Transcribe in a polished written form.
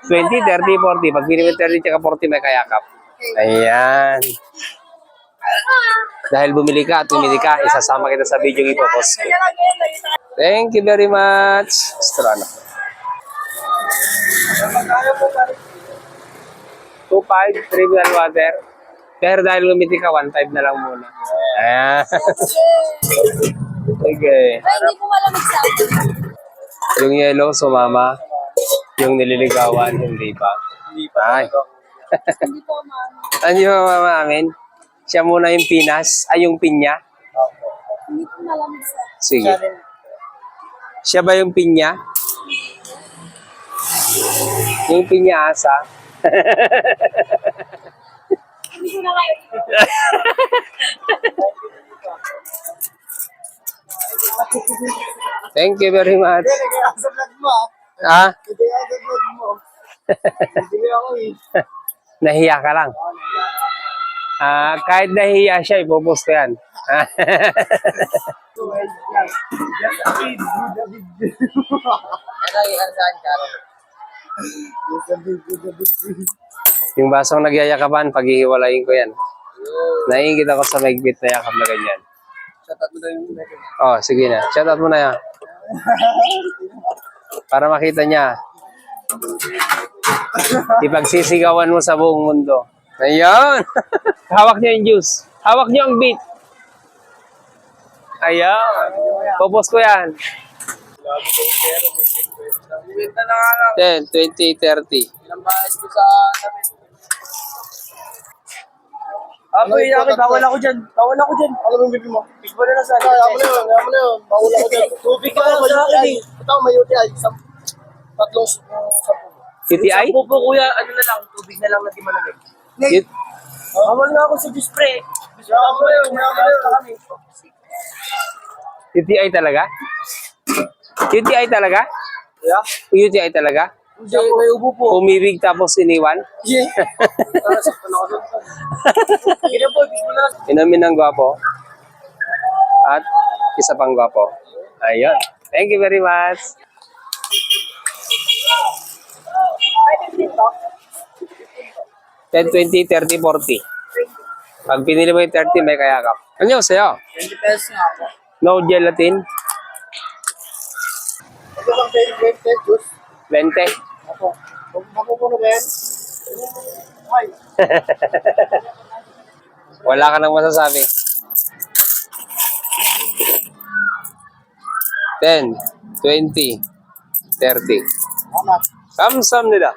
20, 30, 40. Pag pili mo 30 tsaka 40, may kayakap. Ayan. Dahil bumili ka at bumili ka, isasama kita sa video ito, boss. Thank you very much. Strano. 2.5 trivial water. Pero dahil bumili ka, 1.5 na lang muna. Ayan. Okay. Ay, hindi ko malamig sa akin. Yung yellow, sumama. Yung nililigawan, hindi pa. Ay. Hindi po maano. Ano yung mama amin? Siya muna yung pinas. Ay, yung pinya. Hindi ko malamig sa akin. Sige. Siya ba yung pinya? Yung pinya asa? Hindi ko na kayo. Thank you very much. Sa vlog mo, Ah, Hindi ako sa vlog mo. Hindi ako eh. nahiya ka lang. Kahit nahiya siya, ipopost ko yan. Yung basong nagyayakapan, paghihiwalayin ko yan. Naiingit ako sa maigpit na yakap na ganyan. Oh, sige na. Shoutout mo na yan. Para makita niya. Ipagsisigawan mo sa buong mundo. Ayan. Hawak niyo yung juice. Hawak niyo ang beat. Ayan. Popos ko yan. 10, 20, 30. Aboy, bawal ako dyan. Bawal ako dyan. Ano bang bibig mo? Bigbo na lang sa akin. Ayaw mo na yun. Ayaw mo na yun. Bawal ako dyan. Tubig ka lang sa akin. Ito, may UTI. Tatlong TTI? po kuya, ano na lang, tubig na lang na di malamig. Yut- Bawal nga ako sa juice pre. Ayaw mo na yun. Ayaw mo na yun. TTI talaga? UTI talaga? Yeah? UTI talaga? Hindi, may ubo po. Umibig tapos iniwan? Yeah. Kaya po, bigbo na lang. Inamin ng gwapo. At isa pang gwapo. Ayun. Thank you very much. 10, 20, 30, 40. Pag pinili mo yung 30, may kayakap. Ano yun sa'yo? 20 pesos nga po. No gelatin? Ito lang favorite juice. 20. Ako. Ako po na ba yan? Ay. Wala ka nang masasabi. 10, 20, 30. Amat. Kamsam nila.